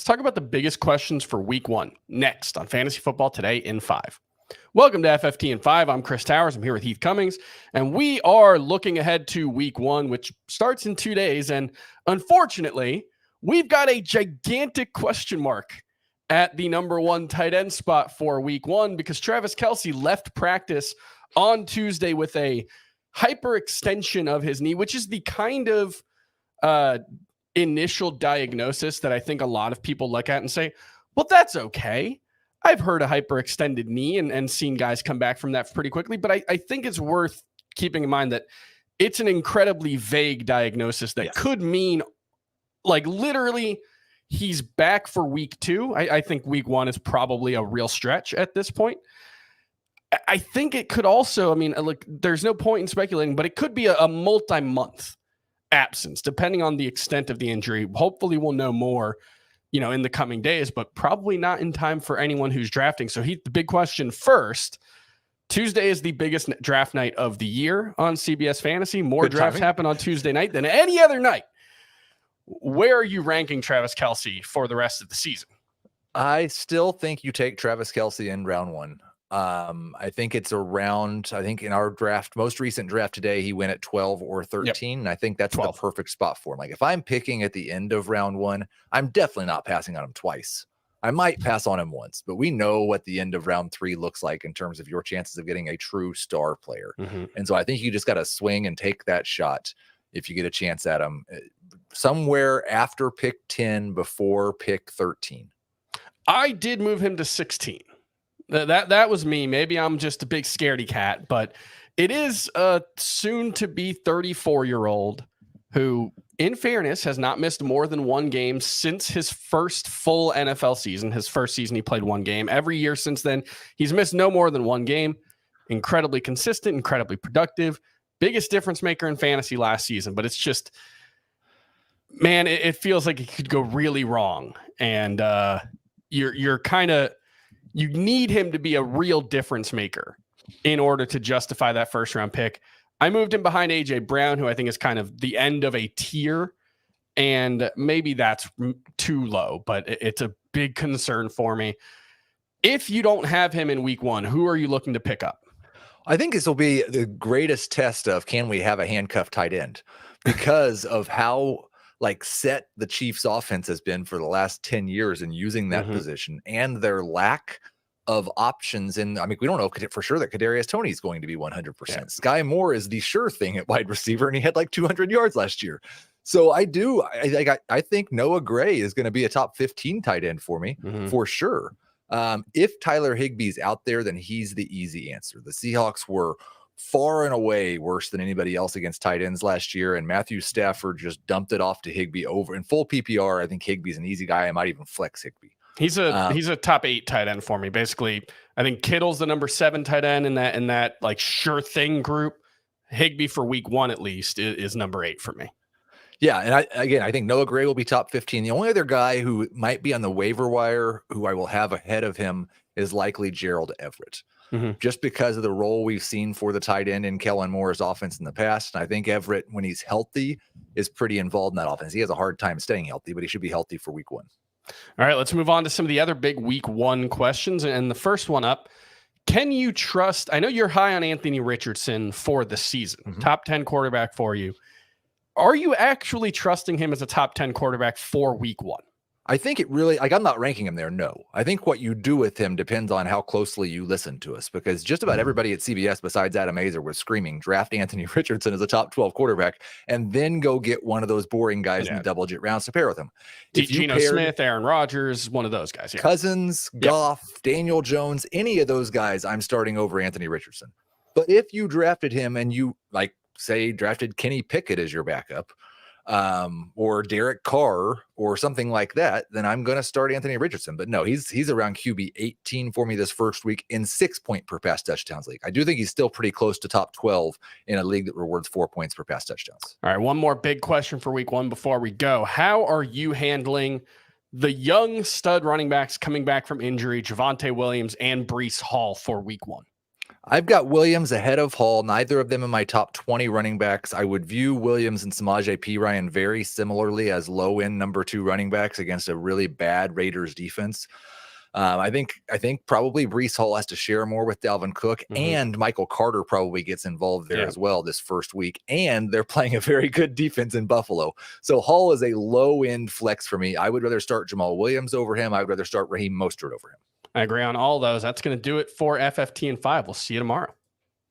Let's talk about the biggest questions for week one next on Fantasy Football Today in 5. Welcome to FFT in 5. I'm Chris Towers. I'm here with Heath Cummings, and we are looking ahead to week one, which starts in 2 days. And unfortunately, we've got a gigantic question mark at the number one tight end spot for week one because Travis Kelce left practice on Tuesday with a hyperextension of his knee, which is the kind of initial diagnosis that I think a lot of people look at and say, well, that's okay. I've heard a hyperextended knee and seen guys come back from that pretty quickly, but I think it's worth keeping in mind that it's an incredibly vague diagnosis that could mean like literally he's back for week 2. I think week 1 is probably a real stretch at this point. I think it could also, look, there's no point in speculating, but it could be a multi-month absence, depending on the extent of the injury. Hopefully we'll know more, in the coming days, but probably not in time for anyone who's drafting. So the big question first, Tuesday is the biggest draft night of the year on CBS Fantasy. More drafts happen on Tuesday night than any other night. Where are you ranking Travis Kelce for the rest of the season? I still think you take Travis Kelce in round 1. I think it's around, in our draft, most recent draft today, he went at 12 or 13. And I think that's 12. The perfect spot for him. Like if I'm picking at the end of round 1, I'm definitely not passing on him twice. I might pass on him once, but we know what the end of round 3 looks like in terms of your chances of getting a true star player. And so I think you just got to swing and take that shot if you get a chance at him somewhere after pick 10, before pick 13. I did move him to 16. That was me. Maybe I'm just a big scaredy cat, but it is a soon-to-be 34-year-old who, in fairness, has not missed more than one game since his first full NFL season. His first season, he played one game. Every year since then, he's missed no more than one game. Incredibly consistent, incredibly productive. Biggest difference maker in fantasy last season, but it's just, man, it feels like it could go really wrong. And you're kind of, you need him to be a real difference maker in order to justify that first round pick. I moved him behind AJ Brown, who I think is kind of the end of a tier, and maybe that's too low, but it's a big concern for me. If you don't have him in week 1, who are you looking to pick up? I think this will be the greatest test of, can we have a handcuffed tight end, because of how set the Chiefs offense has been for the last 10 years in using that position, and their lack of options. And we don't know for sure that Kadarius Toney is going to be 100%. Sky Moore is the sure thing at wide receiver, and he had 200 yards last year. So I think Noah Gray is going to be a top 15 tight end for me for sure. If Tyler Higbee's out there, then he's the easy answer. The Seahawks were far and away worse than anybody else against tight ends last year, and Matthew Stafford just dumped it off to Higbee over in full PPR. I think Higbee's an easy guy. I might even flex Higbee. He's a top 8 tight end for me. Basically, I think Kittle's the number 7 tight end in that sure thing group. Higbee for week 1 at least is number 8 for me. Yeah, and I think Noah Gray will be top 15. The only other guy who might be on the waiver wire who I will have ahead of him is likely Gerald Everett. Just because of the role we've seen for the tight end in Kellen Moore's offense in the past. And I think Everett, when he's healthy, is pretty involved in that offense. He has a hard time staying healthy, but he should be healthy for week 1. All right, let's move on to some of the other big week 1 questions. And the first one up, can you trust, I know you're high on Anthony Richardson for the season, top 10 quarterback for you. Are you actually trusting him as a top 10 quarterback for week 1? I think it really, I'm not ranking him there. No, I think what you do with him depends on how closely you listen to us, because just about everybody at CBS besides Adam Azer was screaming, draft Anthony Richardson as a top 12 quarterback, and then go get one of those boring guys in the double-digit rounds to pair with him. Geno Smith, Aaron Rodgers, one of those guys. Cousins, Goff, Daniel Jones, any of those guys, I'm starting over Anthony Richardson. But if you drafted him and you, say, drafted Kenny Pickett as your backup, or Derek Carr or something like that, then I'm going to start Anthony Richardson. But no, he's around QB 18 for me this first week in 6-point per pass touchdowns league. I do think he's still pretty close to top 12 in a league that rewards 4 points per pass touchdowns. All right, one more big question for week 1 before we go. How are you handling the young stud running backs coming back from injury, Javonte Williams and Breece Hall for week 1? I've got Williams ahead of Hall, neither of them in my top 20 running backs. I would view Williams and Samaje Perine very similarly as low-end number 2 running backs against a really bad Raiders defense. I think probably Breece Hall has to share more with Dalvin Cook, and Michael Carter probably gets involved there as well this first week. And they're playing a very good defense in Buffalo. So Hall is a low-end flex for me. I would rather start Jamal Williams over him. I would rather start Raheem Mostert over him. I agree on all those. That's going to do it for FFT and 5. We'll see you tomorrow.